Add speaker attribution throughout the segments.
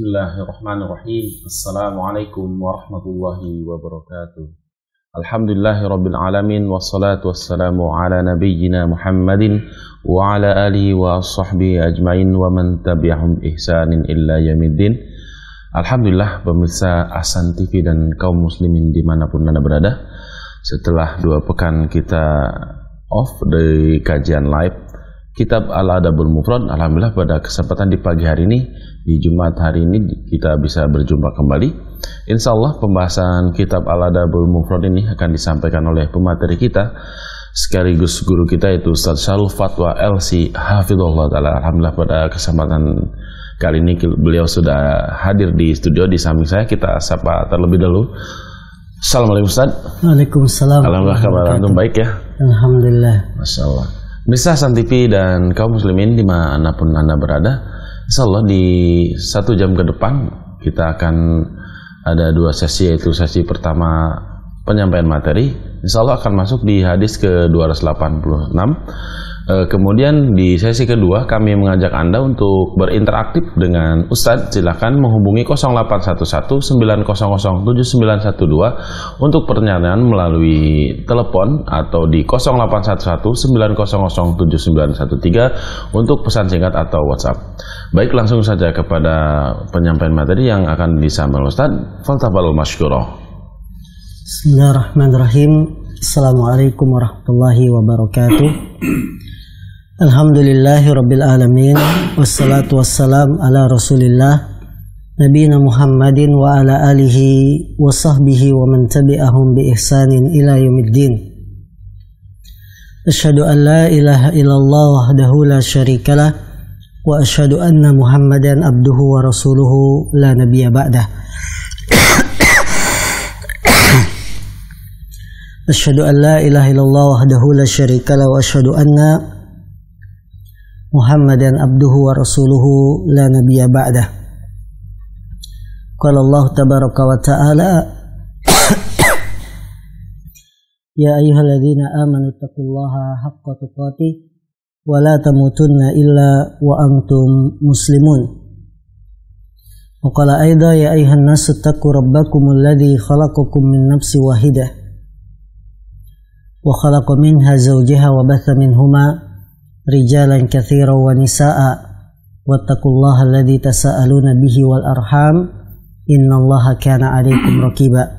Speaker 1: Bismillahirrahmanirrahim. Assalamualaikum warahmatullahi wabarakatuh. Alhamdulillahirabbil alamin wassalatu wassalamu ala nabiyyina Muhammadin wa ala alihi wa sahbihi ajmain wa man tabi'ahum ihsanin illa yaumiddin. Alhamdulillah pemirsa Ahsan TV dan kaum muslimin dimanapun Anda berada. Setelah 2 pekan kita off dari kajian live Kitab Al-Adabul Mufrad, alhamdulillah pada kesempatan di pagi hari ini, di Jumat hari ini kita bisa berjumpa kembali. Insya Allah pembahasan Kitab Al-Adabul Mufrad ini akan disampaikan oleh pemateri kita sekaligus guru kita, yaitu Ustaz Syarul Fatwa LC Hafizullah Ta'ala. Alhamdulillah pada kesempatan kali ini beliau sudah hadir di studio di samping saya. Kita sapa terlebih dahulu. Assalamualaikum Ustaz.
Speaker 2: Waalaikumsalam.
Speaker 1: Alhamdulillah kabar antum baik ya?
Speaker 2: Alhamdulillah.
Speaker 1: Masya Allah. Bisa Ahsan TV dan kaum muslimin dimanapun Anda berada, insya Allah di 1 jam ke depan kita akan ada 2 sesi, yaitu sesi pertama penyampaian materi, insya Allah akan masuk di hadis ke 286. Kemudian di sesi kedua kami mengajak Anda untuk berinteraksif dengan Ustadz. Silakan menghubungi 0811 900 7912 untuk pertanyaan melalui telepon, atau di 0811 900 7913 untuk pesan singkat atau WhatsApp. Baik, langsung saja kepada penyampaian materi yang akan disampaikan Ustadz. Faltafadhol masykurah.
Speaker 2: Bismillahirrahmanirrahim. Assalamualaikum warahmatullahi wabarakatuh. Alhamdulillahirabbil alamin, wassalatu wassalam ala Rasulillah nabiyina Muhammadin wa ala alihi wa sahbihi wa man tabi'ahum bi ihsanin ila yaumiddin. Asyhadu an la ilaha illallah wahdahu la syarikalah wa asyhadu anna Muhammadan abduhu wa rasuluhu la nabiyya ba'dah. Asyhadu an la ilaha illallah wahdahu la syarikalah wa asyhadu anna Muhammadan abduhu wa rasuluhu la nabiyya ba'dah. Qala Allah tabaraka wa ta'ala Ya ayyuhalladzina amanu taqullaha haqqa tuqatih wa la tamutunna illa wa antum muslimun. Wa qala aidha ya ayyuhan nasu taqu rabbakumul ladzi khalaqakum min nafsin wahidah wa khalaqa minha zawjaha wa batha minhuma rijalan katsiran wa nisaa wattaqullaha alladzi tasaaluna bihi wal arham innallaha kana 'alaikum raqiba.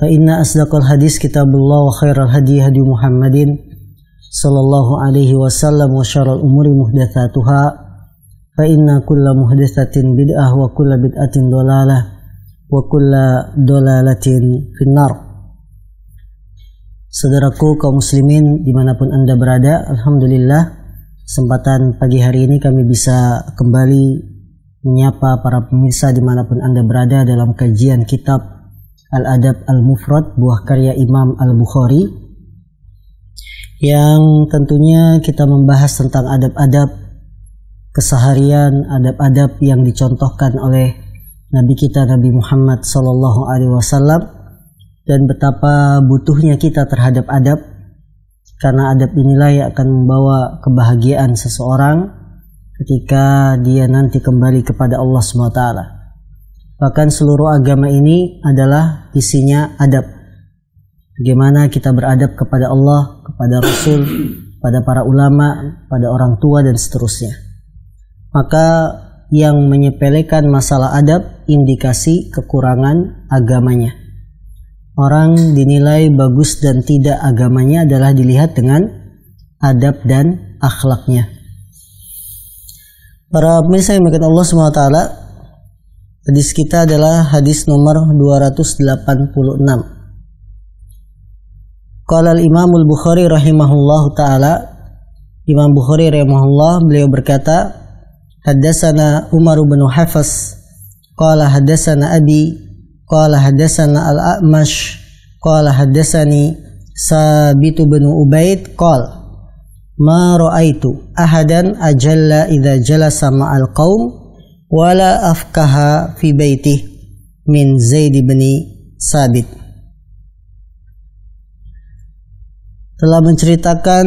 Speaker 2: Fa inna asdaqal hadis kitabullah wa khairal hadi hadi Muhammadin sallallahu alaihi wasallam wa syarrul umuri muhdatsatuha fa inna kulla muhdatsatin bid'ah wa kulla bid'atin dhalalah wa kulla dhalalatin finnar. Saudaraku kaum muslimin dimanapun Anda berada, alhamdulillah kesempatan pagi hari ini kami bisa kembali menyapa para pemirsa dimanapun Anda berada dalam kajian kitab Al-Adab Al-Mufrad buah karya Imam Al-Bukhari, yang tentunya kita membahas tentang adab-adab keseharian, adab-adab yang dicontohkan oleh Nabi kita Nabi Muhammad SAW, dan betapa butuhnya kita terhadap adab, karena adab inilah yang akan membawa kebahagiaan seseorang ketika dia nanti kembali kepada Allah SWT. Bahkan seluruh agama ini adalah isinya adab. Bagaimana kita beradab kepada Allah, kepada Rasul, pada para ulama, pada orang tua dan seterusnya. Maka yang menyepelekan masalah adab indikasi kekurangan agamanya. Orang dinilai bagus dan tidak agamanya adalah dilihat dengan adab dan akhlaknya. Para pemirsa yang dimuliakan Allah SWT, hadis kita adalah hadis nomor 286. Qala al-Imam al-Bukhari rahimahullahu ta'ala, Imam Bukhari rahimahullah, beliau berkata, Haddatsana Umar bin Hafs qala haddatsana Abi qala haddatsana al-A'mash qala haddatsani Sabit bin Ubaid qala ma ra'aitu ahadan ajalla idza jalasa ma'al qaum wala afkaha fi baitih min Zaid bin Sabit. Telah menceritakan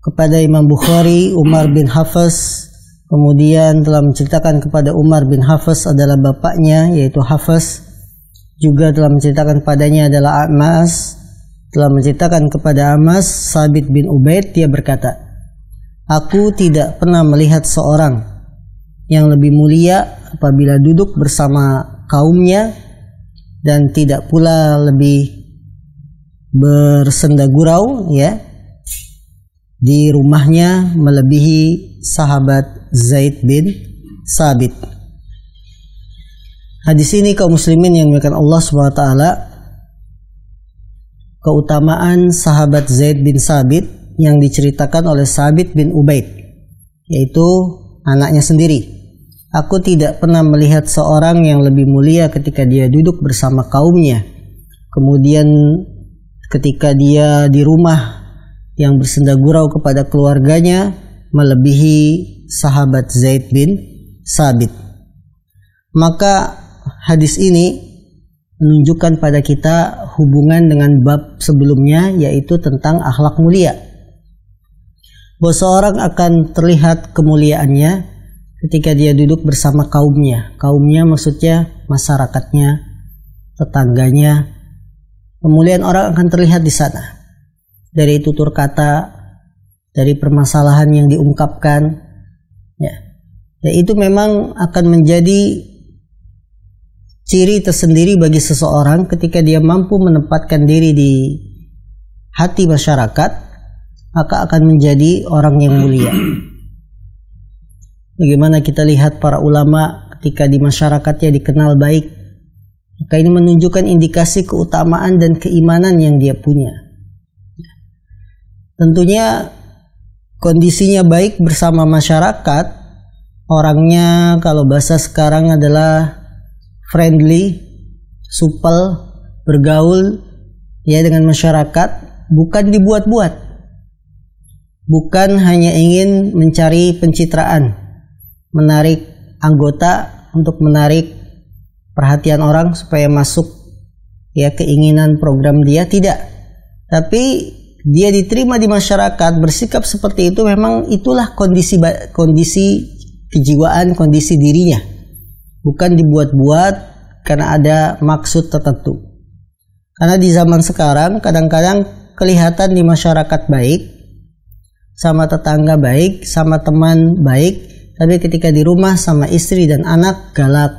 Speaker 2: kepada Imam Bukhari Umar bin Hafs Kemudian telah menceritakan kepada Umar bin Hafs adalah bapaknya, yaitu Hafs. Juga telah menceritakan kepadanya adalah Amas. Telah menceritakan kepada Amas, Sabit bin Ubaid, dia berkata, aku tidak pernah melihat seorang yang lebih mulia apabila duduk bersama kaumnya, dan tidak pula lebih bersenda gurau di rumahnya melebihi sahabat Zaid bin Sabit. Hadis ini kaum muslimin yang dimuliakan Allah SWT, keutamaan sahabat Zaid bin Sabit yang diceritakan oleh Sabit bin Ubaid, yaitu anaknya sendiri. Aku tidak pernah melihat seorang yang lebih mulia ketika dia duduk bersama kaumnya, kemudian ketika dia di rumah yang bersenda gurau kepada keluarganya melebihi sahabat Zaid bin Sabit. Maka hadis ini menunjukkan pada kita hubungan dengan bab sebelumnya, yaitu tentang akhlak mulia. Bahwa seorang akan terlihat kemuliaannya ketika dia duduk bersama kaumnya. Kaumnya maksudnya masyarakatnya, tetangganya. Kemuliaan orang akan terlihat di sana dari tutur kata, dari permasalahan yang diungkapkan. Dan itu memang akan menjadi ciri tersendiri bagi seseorang ketika dia mampu menempatkan diri di hati masyarakat, maka akan menjadi orang yang mulia. Bagaimana kita lihat para ulama ketika di masyarakatnya dikenal baik, maka ini menunjukkan indikasi keutamaan dan keimanan yang dia punya. Tentunya kondisinya baik bersama masyarakat, orangnya kalau bahasa sekarang adalah friendly, supel, bergaul dengan masyarakat, bukan dibuat-buat. Bukan hanya ingin mencari pencitraan, menarik anggota untuk menarik perhatian orang supaya masuk keinginan program dia, tidak. Tapi dia diterima di masyarakat, bersikap seperti itu, memang itulah kondisi kejiwaan, kondisi dirinya. Bukan dibuat-buat karena ada maksud tertentu. Karena di zaman sekarang kadang-kadang kelihatan di masyarakat baik, sama tetangga baik, sama teman baik, tapi ketika di rumah sama istri dan anak galak.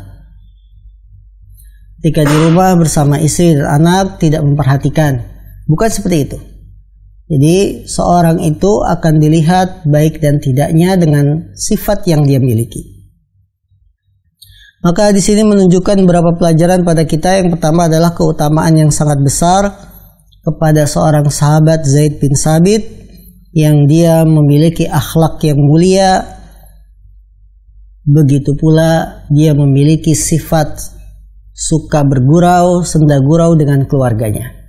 Speaker 2: Ketika di rumah bersama istri dan anak tidak memperhatikan. Bukan seperti itu. Jadi seorang itu akan dilihat baik dan tidaknya dengan sifat yang dia miliki. Maka di sini menunjukkan beberapa pelajaran pada kita. Yang pertama adalah keutamaan yang sangat besar kepada seorang sahabat Zaid bin Sabit yang dia memiliki akhlak yang mulia. Begitu pula dia memiliki sifat suka bergurau, senda gurau dengan keluarganya.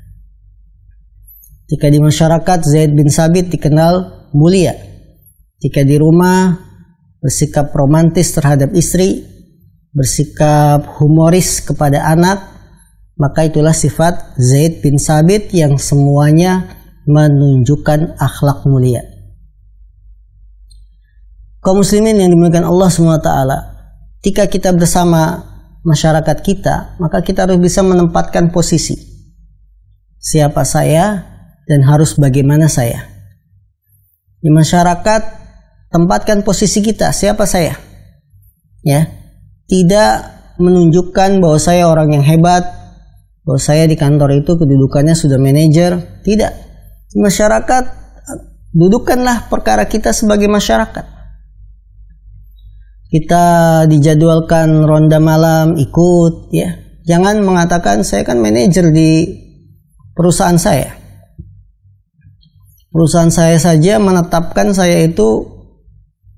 Speaker 2: Jika di masyarakat Zaid bin Sabit dikenal mulia, jika di rumah bersikap romantis terhadap istri, bersikap humoris kepada anak, maka itulah sifat Zaid bin Sabit yang semuanya menunjukkan akhlak mulia. Kaum muslimin yang dimuliakan Allah SWT, ketika kita bersama masyarakat kita, maka kita harus bisa menempatkan posisi. Siapa saya dan harus bagaimana saya. Di masyarakat, tempatkan posisi kita, siapa saya. Tidak menunjukkan bahwa saya orang yang hebat, bahwa saya di kantor itu kedudukannya sudah manajer. Tidak. Di masyarakat, dudukkanlah perkara kita sebagai masyarakat. Kita dijadwalkan ronda malam, ikut, Jangan mengatakan saya kan manajer di perusahaan saya. Perusahaan saya saja menetapkan saya itu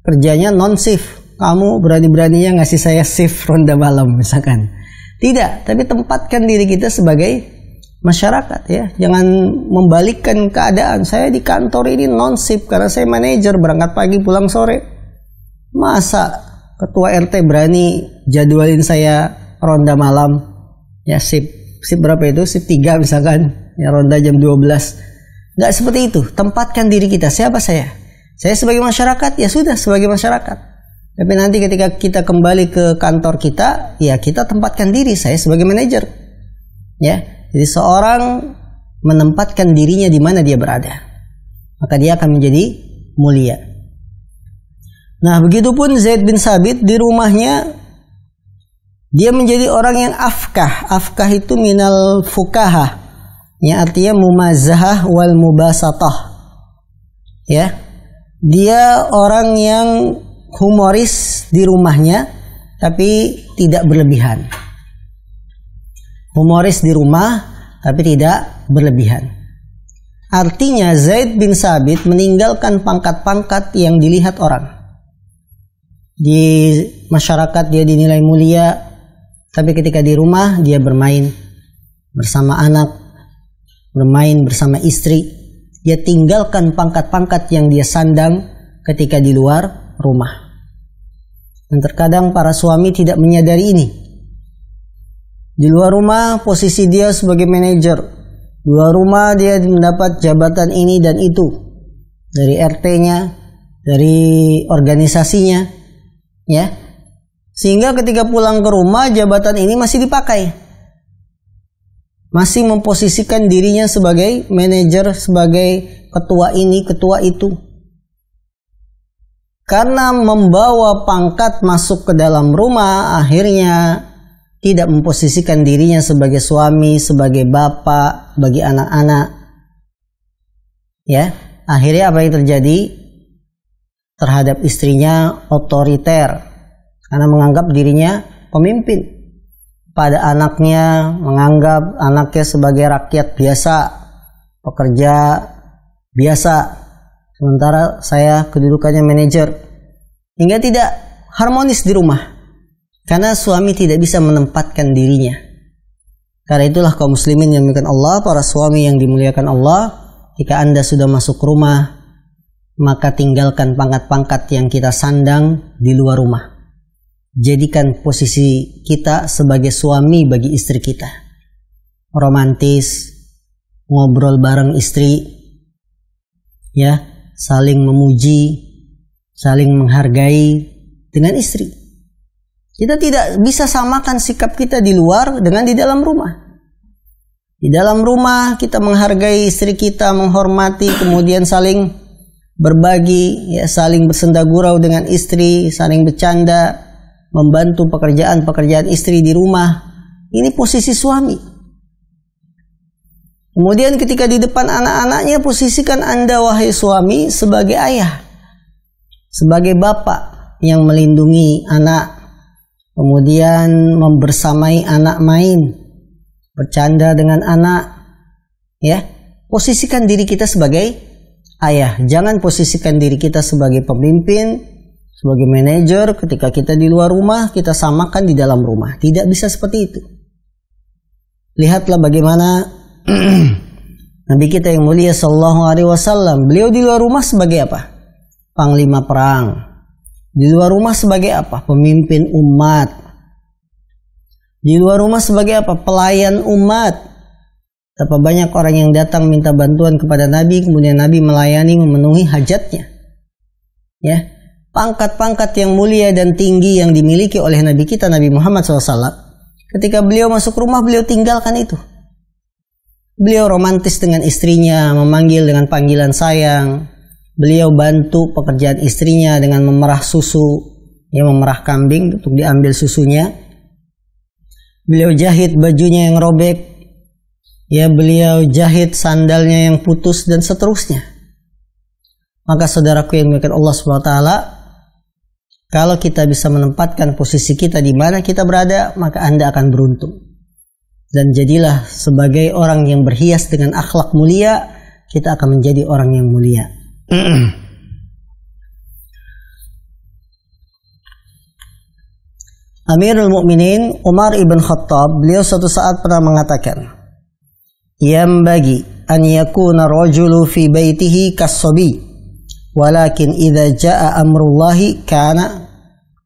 Speaker 2: kerjanya non-shift. Kamu berani-beraninya ngasih saya shift ronda malam misalkan. Tidak, tapi tempatkan diri kita sebagai masyarakat, Jangan membalikkan keadaan. Saya di kantor ini non-shift karena saya manajer, berangkat pagi pulang sore. Masa ketua RT berani jadwalin saya ronda malam? Shift berapa itu? Shift 3 misalkan. Ronda jam 12. Nggak seperti itu. Tempatkan diri kita. Siapa saya? Saya sebagai masyarakat, ya sudah sebagai masyarakat. Tapi nanti ketika kita kembali ke kantor kita, ya kita tempatkan diri saya sebagai manajer. Ya, jadi seorang menempatkan dirinya di mana dia berada, maka dia akan menjadi mulia. Nah, begitupun Zaid bin Sabit di rumahnya, dia menjadi orang yang afkah. Afkah itu minal fukaha, ya, artinya mumazahah wal mubasatah. Ya, dia orang yang humoris di rumahnya, tapi tidak berlebihan. Humoris di rumah, tapi tidak berlebihan. Artinya Zaid bin Sabit meninggalkan pangkat-pangkat yang dilihat orang. Di masyarakat dia dinilai mulia, tapi ketika di rumah dia bermain bersama anak, bermain bersama istri. Dia tinggalkan pangkat-pangkat yang dia sandang ketika di luar rumah. Dan terkadang para suami tidak menyadari ini. Di luar rumah posisi dia sebagai manajer, di luar rumah dia mendapat jabatan ini dan itu, dari RT-nya, dari organisasinya, ya, sehingga ketika pulang ke rumah jabatan ini masih dipakai, masih memposisikan dirinya sebagai manajer, sebagai ketua ini, ketua itu. Karena membawa pangkat masuk ke dalam rumah, akhirnya tidak memposisikan dirinya sebagai suami, sebagai bapak bagi anak-anak. Ya, akhirnya apa yang terjadi? Terhadap istrinya otoriter, karena menganggap dirinya pemimpin. Pada anaknya, menganggap anaknya sebagai rakyat biasa, pekerja biasa, sementara saya kedudukannya manajer. Hingga tidak harmonis di rumah, karena suami tidak bisa menempatkan dirinya. Karena itulah kaum muslimin yang dimuliakan Allah, para suami yang dimuliakan Allah, jika Anda sudah masuk rumah, maka tinggalkan pangkat-pangkat yang kita sandang di luar rumah. Jadikan posisi kita sebagai suami bagi istri kita. Romantis, ngobrol bareng istri, ya, saling memuji, saling menghargai dengan istri. Kita tidak bisa samakan sikap kita di luar dengan di dalam rumah. Di dalam rumah kita menghargai istri kita, menghormati, kemudian saling berbagi, ya, saling bersenda gurau dengan istri, saling bercanda, membantu pekerjaan-pekerjaan istri di rumah. Ini posisi suami. Kemudian ketika di depan anak-anaknya, posisikan Anda wahai suami sebagai ayah, sebagai bapak yang melindungi anak, kemudian membersamai anak main, bercanda dengan anak, ya. Posisikan diri kita sebagai ayah. Jangan posisikan diri kita sebagai pemimpin, sebagai manajer. Ketika kita di luar rumah, kita samakan di dalam rumah. Tidak bisa seperti itu. Lihatlah bagaimana Nabi kita yang mulia sallallahu alaihi wasallam, beliau di luar rumah sebagai apa? Panglima perang. Di luar rumah sebagai apa? Pemimpin umat. Di luar rumah sebagai apa? Pelayan umat. Betapa banyak orang yang datang minta bantuan kepada Nabi, kemudian Nabi melayani, memenuhi hajatnya. Ya, pangkat-pangkat yang mulia dan tinggi yang dimiliki oleh Nabi kita, Nabi Muhammad SAW. Ketika beliau masuk rumah, beliau tinggalkan itu. Beliau romantis dengan istrinya, memanggil dengan panggilan sayang. Beliau bantu pekerjaan istrinya dengan memerah susu, ya, memerah kambing untuk diambil susunya. Beliau jahit bajunya yang robek, ya, beliau jahit sandalnya yang putus, dan seterusnya. Maka saudaraku yang dimuliakan Allah SWT, kalau kita bisa menempatkan posisi kita di mana kita berada, maka Anda akan beruntung. Dan jadilah sebagai orang yang berhias dengan akhlak mulia, kita akan menjadi orang yang mulia. Amirul Mukminin Umar ibn Khattab, beliau suatu saat pernah mengatakan, "Yambagi an yakuna rajulu fi baitihi kas-sabi, walakin idza jaa amrullahi kana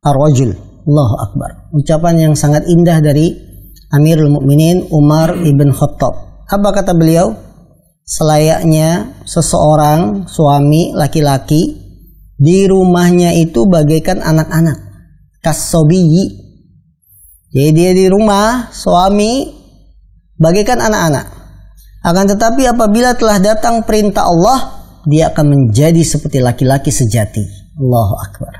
Speaker 2: ar-rajul." Allahu Akbar. Ucapan yang sangat indah dari Amirul Mukminin Umar ibn Khattab. Apa kata beliau? Selayaknya seseorang suami laki-laki di rumahnya itu bagaikan anak-anak, kasobiyi. Jadi dia di rumah, suami bagaikan anak-anak. Akan tetapi apabila telah datang perintah Allah, dia akan menjadi seperti laki-laki sejati. Allahu Akbar.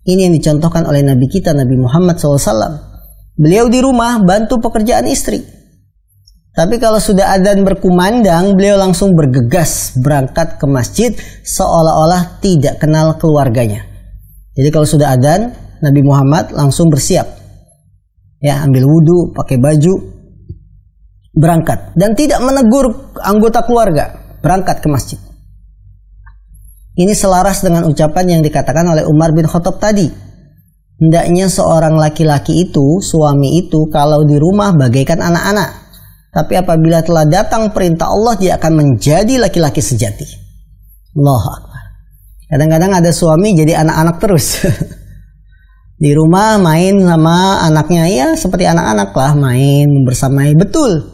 Speaker 2: Ini yang dicontohkan oleh Nabi kita, Nabi Muhammad SAW. Beliau di rumah bantu pekerjaan istri. Tapi kalau sudah adzan berkumandang, beliau langsung bergegas berangkat ke masjid seolah-olah tidak kenal keluarganya. Jadi kalau sudah adzan, Nabi Muhammad langsung bersiap. Ya, ambil wudhu, pakai baju, berangkat. Dan tidak menegur anggota keluarga, berangkat ke masjid. Ini selaras dengan ucapan yang dikatakan oleh Umar bin Khattab tadi. Hendaknya seorang laki-laki itu, suami itu, kalau di rumah bagaikan anak-anak. Tapi apabila telah datang perintah Allah, dia akan menjadi laki-laki sejati. Allahu Akbar. Kadang-kadang ada suami jadi anak-anak terus. Di rumah main sama anaknya, ya seperti anak-anak lah, main, membersamai. Betul.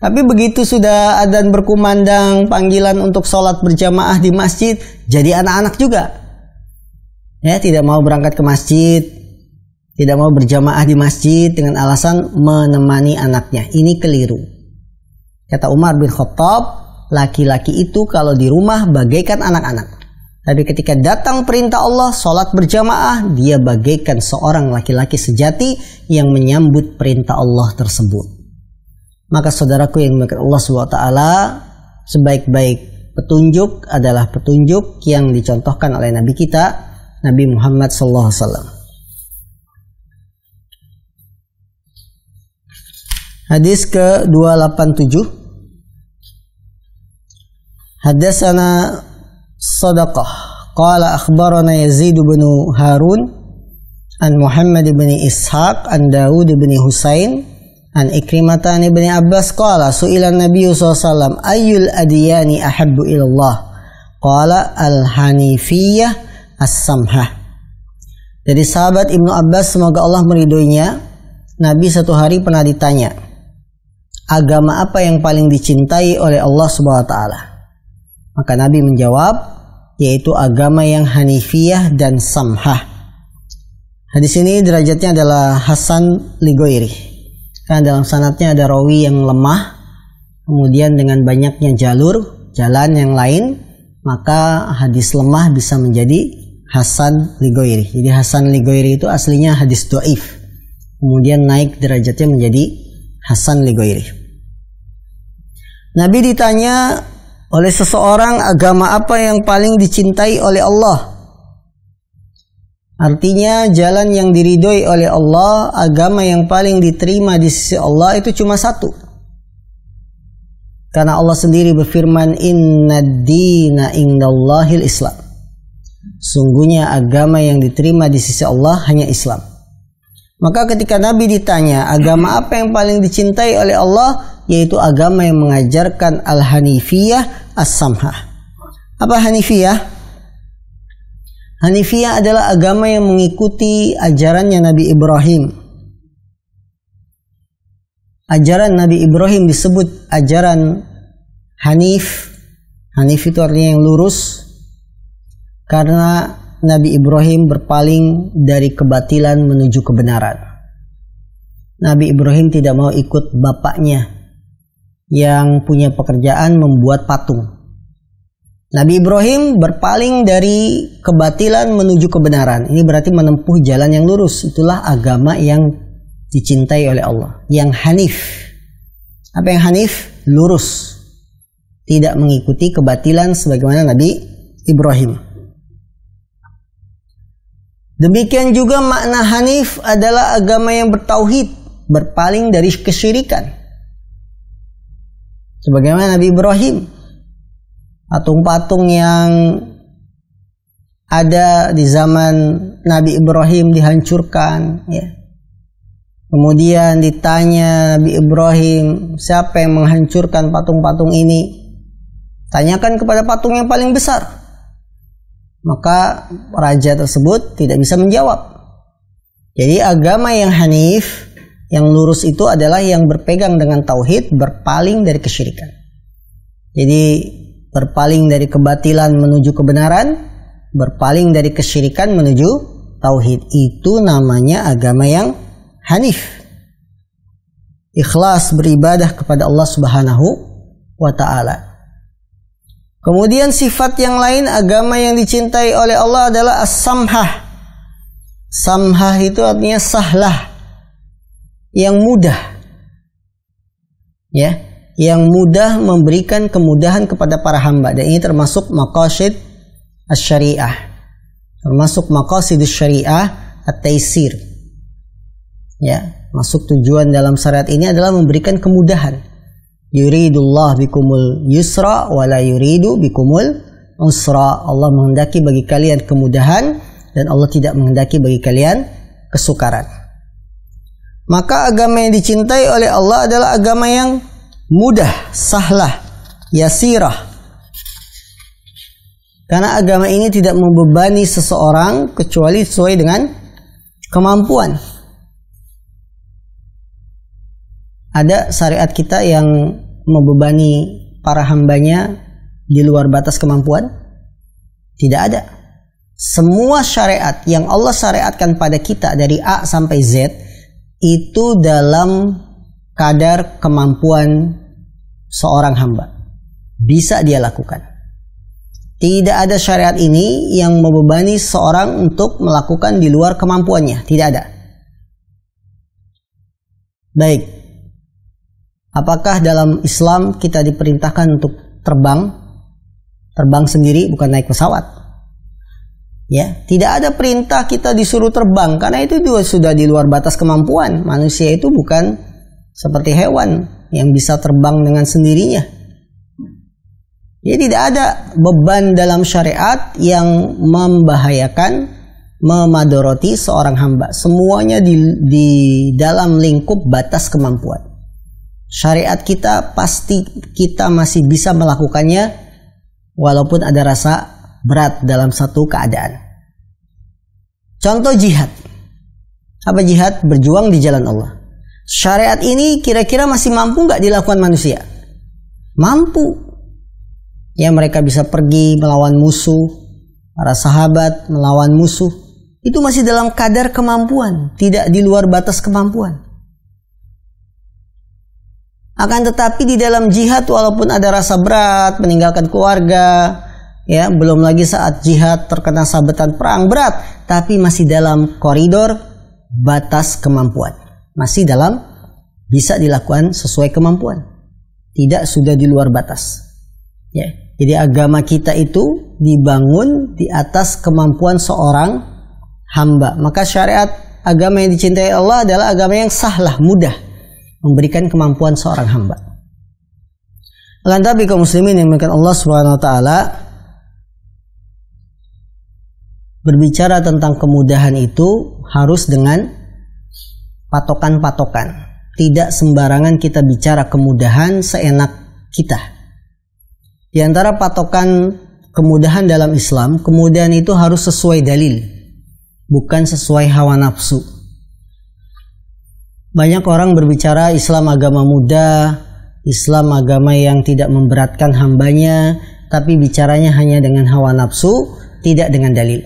Speaker 2: Tapi begitu sudah adzan berkumandang, panggilan untuk sholat berjamaah di masjid, jadi anak-anak juga. Ya, tidak mau berangkat ke masjid, tidak mau berjamaah di masjid dengan alasan menemani anaknya. Ini keliru. Kata Umar bin Khattab, laki-laki itu kalau di rumah bagaikan anak-anak. Tapi ketika datang perintah Allah, sholat berjamaah, dia bagaikan seorang laki-laki sejati yang menyambut perintah Allah tersebut. Maka saudaraku yang dimuliakan Allah SWT, sebaik-baik petunjuk adalah petunjuk yang dicontohkan oleh Nabi kita, Nabi Muhammad SAW. Hadis ke-287. Hadatsana Sadaqah qala akhbarana Yazid bin Harun an Muhammad bin Ishaq an Daud bin Husain an Ikrimatan ibn Abbas qala su'ila Nabi SAW ayyul adiyani ahabbu ilallah qala al-hanifiyah as-samhah. Dari sahabat Ibnu Abbas, semoga Allah meridhoinya, Nabi satu hari pernah ditanya, agama apa yang paling dicintai oleh Allah Subhanahu wa taala? Maka Nabi menjawab, yaitu agama yang hanifiyah dan samhah. Hadis ini derajatnya adalah Hasan li Ghairi. Karena dalam sanadnya ada rawi yang lemah, kemudian dengan banyaknya jalan yang lain, maka hadis lemah bisa menjadi Hasan li Ghairi. Jadi Hasan li Ghairi itu aslinya hadis dhaif, kemudian naik derajatnya menjadi Hasan li Ghairi. Nabi ditanya oleh seseorang, agama apa yang paling dicintai oleh Allah? Artinya jalan yang diridhoi oleh Allah, agama yang paling diterima di sisi Allah itu cuma satu. Karena Allah sendiri berfirman, Innad dina indallahil Islam. Sungguhnya agama yang diterima di sisi Allah hanya Islam. Maka ketika Nabi ditanya, agama apa yang paling dicintai oleh Allah? Yaitu agama yang mengajarkan al-hanifiyah as-samhah. Apa hanifiyah? Hanifiyah adalah agama yang mengikuti ajarannya Nabi Ibrahim. Ajaran Nabi Ibrahim disebut ajaran Hanif. Hanif itu artinya yang lurus, karena Nabi Ibrahim berpaling dari kebatilan menuju kebenaran. Nabi Ibrahim tidak mau ikut bapaknya yang punya pekerjaan membuat patung. Nabi Ibrahim berpaling dari kebatilan menuju kebenaran. Ini berarti menempuh jalan yang lurus. Itulah agama yang dicintai oleh Allah, yang hanif. Apa yang hanif? Lurus, tidak mengikuti kebatilan sebagaimana Nabi Ibrahim. Demikian juga makna hanif adalah agama yang bertauhid, berpaling dari kesyirikan. Sebagaimana Nabi Ibrahim, patung-patung yang ada di zaman Nabi Ibrahim dihancurkan, ya. Kemudian ditanya Nabi Ibrahim, siapa yang menghancurkan patung-patung ini? Tanyakan kepada patung yang paling besar. Maka raja tersebut tidak bisa menjawab. Jadi agama yang hanif, yang lurus itu adalah yang berpegang dengan tauhid, berpaling dari kesyirikan. Jadi berpaling dari kebatilan menuju kebenaran, berpaling dari kesyirikan menuju tauhid. Itu namanya agama yang hanif. Ikhlas beribadah kepada Allah Subhanahu wa ta'ala. Kemudian sifat yang lain agama yang dicintai oleh Allah adalah as-samhah. Samhah itu artinya sahlah, yang mudah. Ya, yang mudah memberikan kemudahan kepada para hamba. Dan ini termasuk maqasid asy-syariah. Termasuk maqasid asy-syariah at-taisir. Ya, masuk tujuan dalam syariat ini adalah memberikan kemudahan. Yuridullah bikumul yusra wa la yuridu bikumul usra. Allah menghendaki bagi kalian kemudahan dan Allah tidak menghendaki bagi kalian kesukaran. Maka agama yang dicintai oleh Allah adalah agama yang mudah, sahlah, yasirah. Karena agama ini tidak membebani seseorang kecuali sesuai dengan kemampuan. Ada syariat kita yang membebani para hambanya di luar batas kemampuan? Tidak ada. Semua syariat yang Allah syariatkan pada kita dari A sampai Z itu dalam kadar kemampuan seorang hamba. Bisa dia lakukan. Tidak ada syariat ini yang membebani seorang untuk melakukan di luar kemampuannya. Tidak ada. Baik. Apakah dalam Islam kita diperintahkan untuk terbang? Terbang sendiri, bukan naik pesawat. Ya, tidak ada perintah kita disuruh terbang karena itu juga sudah di luar batas kemampuan. Manusia itu bukan seperti hewan yang bisa terbang dengan sendirinya. Jadi tidak ada beban dalam syariat yang membahayakan, memadoroti seorang hamba. Semuanya di dalam lingkup batas kemampuan. Syariat kita pasti kita masih bisa melakukannya walaupun ada rasa berat dalam satu keadaan. Contoh jihad. Apa jihad? Berjuang di jalan Allah. Syariat ini kira-kira masih mampu nggak dilakukan manusia? Mampu. Ya, mereka bisa pergi melawan musuh. Para sahabat melawan musuh. Itu masih dalam kadar kemampuan. Tidak di luar batas kemampuan. Akan tetapi di dalam jihad walaupun ada rasa berat, meninggalkan keluarga, ya, belum lagi saat jihad terkena sabetan perang berat, tapi masih dalam koridor batas kemampuan. Masih dalam bisa dilakukan sesuai kemampuan. Tidak sudah di luar batas. Ya, jadi agama kita itu dibangun di atas kemampuan seorang hamba. Maka syariat agama yang dicintai Allah adalah agama yang sahlah, mudah. Memberikan kemampuan seorang hamba. Akan tapi kaum muslimin yang dimuliakan Allah Subhanahu wa taala, berbicara tentang kemudahan itu harus dengan patokan-patokan. Tidak sembarangan kita bicara kemudahan seenak kita. Di antara patokan kemudahan dalam Islam, kemudahan itu harus sesuai dalil, bukan sesuai hawa nafsu. Banyak orang berbicara Islam agama mudah, Islam agama yang tidak memberatkan hambanya, tapi bicaranya hanya dengan hawa nafsu, tidak dengan dalil.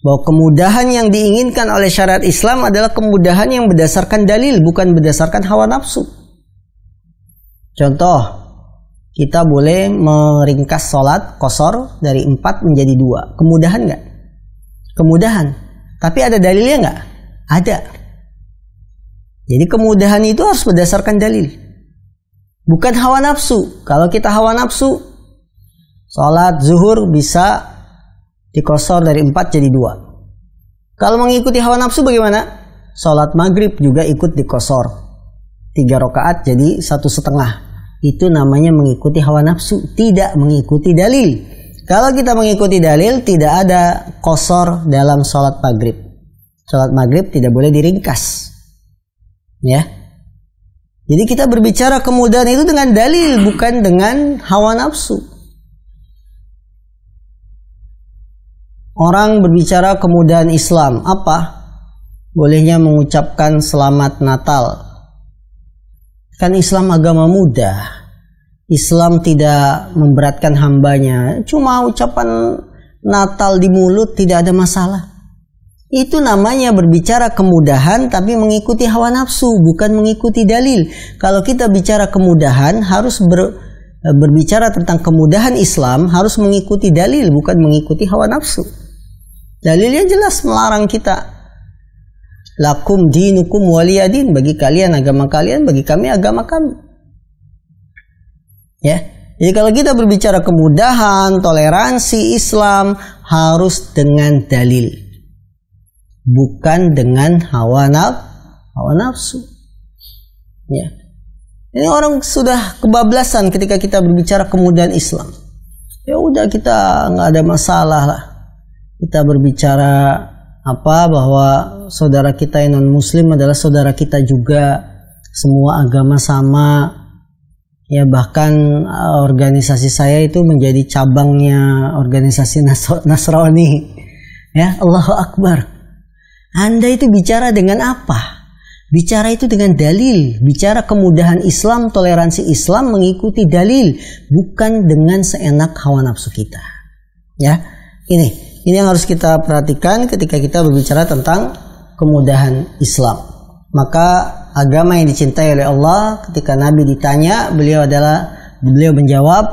Speaker 2: Bahwa kemudahan yang diinginkan oleh syariat Islam adalah kemudahan yang berdasarkan dalil, bukan berdasarkan hawa nafsu. Contoh, kita boleh meringkas sholat qashar dari 4 menjadi 2. Kemudahan nggak? Kemudahan. Tapi ada dalilnya nggak? Ada. Jadi kemudahan itu harus berdasarkan dalil. Bukan hawa nafsu. Kalau kita hawa nafsu, sholat zuhur bisa diqashar dari 4 jadi 2. Kalau mengikuti hawa nafsu bagaimana? Sholat maghrib juga ikut diqashar. 3 rakaat jadi 1,5. Itu namanya mengikuti hawa nafsu. Tidak mengikuti dalil. Kalau kita mengikuti dalil, tidak ada qashar dalam sholat maghrib. Sholat maghrib tidak boleh diringkas. Ya, jadi kita berbicara kemudahan itu dengan dalil, bukan dengan hawa nafsu. Orang berbicara kemudahan Islam, apa? Bolehnya mengucapkan selamat Natal. Kan Islam agama mudah. Islam tidak memberatkan hambanya. Cuma ucapan Natal di mulut tidak ada masalah. Itu namanya berbicara kemudahan tapi mengikuti hawa nafsu, bukan mengikuti dalil. Kalau kita bicara kemudahan harus berbicara tentang kemudahan Islam, harus mengikuti dalil, bukan mengikuti hawa nafsu. Dalilnya jelas melarang kita. Lakum dinukum waliyadin, bagi kalian agama kalian, bagi kami agama kami. Ya. Jadi kalau kita berbicara kemudahan, toleransi Islam harus dengan dalil, bukan dengan hawa nafsu. Ya. Ini orang sudah kebablasan ketika kita berbicara kemudahan Islam. Ya udah, kita nggak ada masalah lah. Kita berbicara bahwa saudara kita yang non muslim adalah saudara kita juga, semua agama sama. Ya, bahkan organisasi saya itu menjadi cabangnya organisasi Nasrani. Ya, Allahu Akbar. Anda itu bicara dengan apa? Bicara itu dengan dalil. Bicara kemudahan Islam, toleransi Islam mengikuti dalil, bukan dengan seenak hawa nafsu kita. Ya, ini yang harus kita perhatikan ketika kita berbicara tentang kemudahan Islam. Maka agama yang dicintai oleh Allah, ketika Nabi ditanya, beliau menjawab,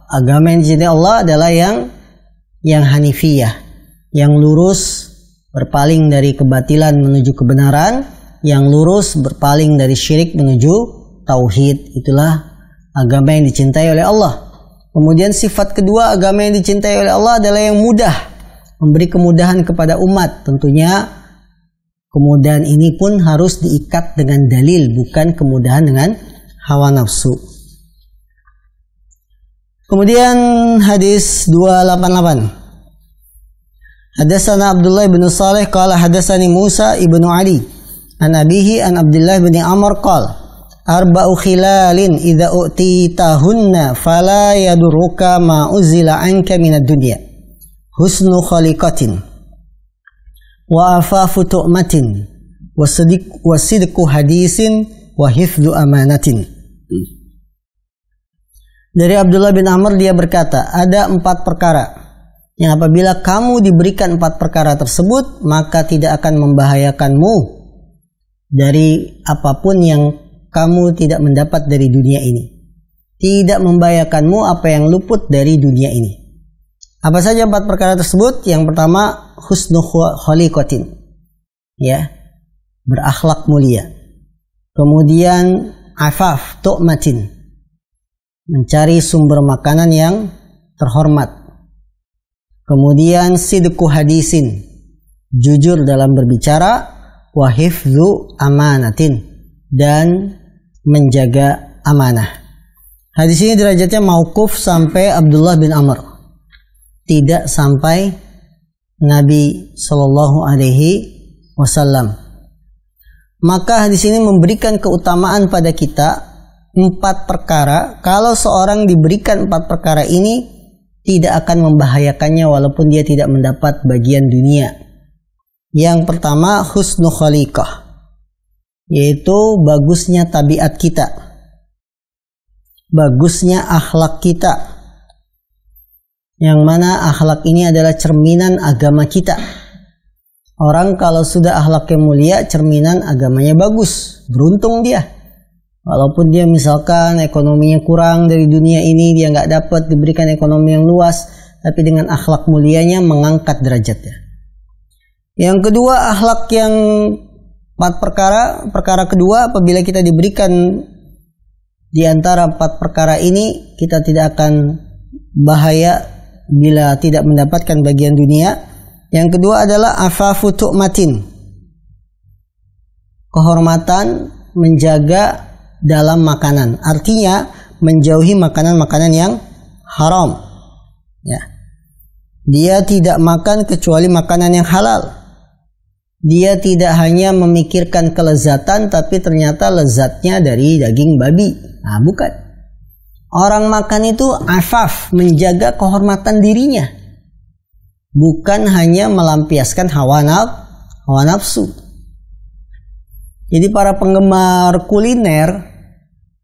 Speaker 2: agama yang dicintai Allah adalah yang hanifiyah, yang lurus, berpaling dari kebatilan menuju kebenaran, yang lurus berpaling dari syirik menuju tauhid. Itulah agama yang dicintai oleh Allah. Kemudian sifat kedua agama yang dicintai oleh Allah adalah yang mudah, memberi kemudahan kepada umat. Tentunya kemudahan ini pun harus diikat dengan dalil, bukan kemudahan dengan hawa nafsu. Kemudian hadis 288. Hadatsana Abdullah bin Salih qala hadatsani Musa ibnu Ali an abihi an Abdullah bin Amr qala arba'u khilalin idza u'titahunna fala yadurruka ma uzila anka minad dunya husnu khaliqatin wa afafu tu'matin wa sidqu hadisin wa hifdzu amanatin. Dari Abdullah bin Amr, dia berkata, ada 4 perkara yang apabila kamu diberikan 4 perkara tersebut, maka tidak akan membahayakanmu dari apapun yang kamu tidak mendapat dari dunia ini. Tidak membahayakanmu apa yang luput dari dunia ini. Apa saja 4 perkara tersebut? Yang pertama, husnu khaliqatin, ya, berakhlak mulia. Kemudian afaf, tu'matin, mencari sumber makanan yang terhormat. Kemudian sidqu hadisin, jujur dalam berbicara. Wa hifdzu amanatin, dan menjaga amanah. Hadis ini derajatnya mauquf sampai Abdullah bin Amr, tidak sampai Nabi Shallallahu Alaihi Wasallam. Maka hadis ini memberikan keutamaan pada kita 4 perkara. Kalau seorang diberikan 4 perkara ini, tidak akan membahayakannya walaupun dia tidak mendapat bagian dunia. Yang pertama, husnu khaliqah, yaitu bagusnya tabiat kita, bagusnya akhlak kita, yang mana akhlak ini adalah cerminan agama kita. Orang kalau sudah akhlaknya mulia, cerminan agamanya bagus, beruntung dia. Walaupun dia misalkan ekonominya kurang dari dunia ini, dia nggak dapat diberikan ekonomi yang luas, tapi dengan akhlak mulianya mengangkat derajatnya. Yang kedua, akhlak yang 4 perkara. Perkara kedua, apabila kita diberikan di antara 4 perkara ini, kita tidak akan bahaya bila tidak mendapatkan bagian dunia. Yang kedua adalah afafu tu'matin, kehormatan, menjaga dalam makanan. Artinya menjauhi makanan-makanan yang haram. Ya. Dia tidak makan kecuali makanan yang halal. Dia tidak hanya memikirkan kelezatan, tapi ternyata lezatnya dari daging babi. Nah, bukan. Orang makan itu afaf, menjaga kehormatan dirinya, bukan hanya melampiaskan hawa nafsu. Jadi para penggemar kuliner,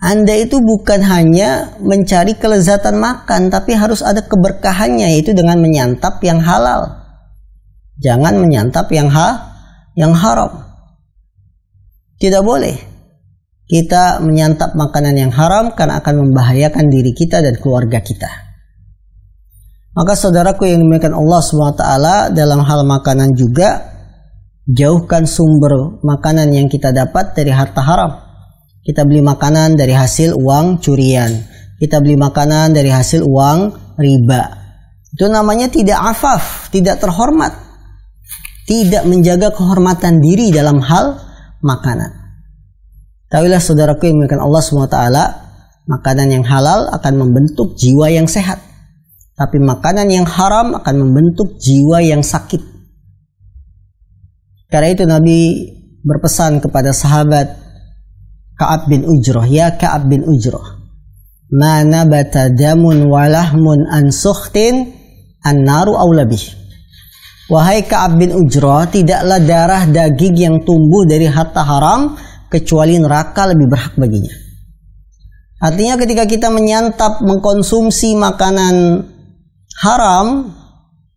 Speaker 2: Anda itu bukan hanya mencari kelezatan makan, tapi harus ada keberkahannya, yaitu dengan menyantap yang halal. Jangan menyantap yang haram. Tidak boleh kita menyantap makanan yang haram, karena akan membahayakan diri kita dan keluarga kita. Maka saudaraku yang dimuliakan Allah SWT, dalam hal makanan juga, jauhkan sumber makanan yang kita dapat dari harta haram. Kita beli makanan dari hasil uang curian. Kita beli makanan dari hasil uang riba. Itu namanya tidak afaf, tidak terhormat. Tidak menjaga kehormatan diri dalam hal makanan. Tahuilah saudaraku yang dimuliakan Allah SWT, makanan yang halal akan membentuk jiwa yang sehat. Tapi makanan yang haram akan membentuk jiwa yang sakit. Karena itu Nabi berpesan kepada sahabat Ka'ab bin Ujrah, ya Ka'ab bin Ujrah, ma nabata damun walahmun an sukhtin an-naru aula bih. Wahai Ka'ab bin Ujrah, tidaklah darah daging yang tumbuh dari harta haram kecuali neraka lebih berhak baginya. Artinya ketika kita menyantap, mengkonsumsi makanan haram,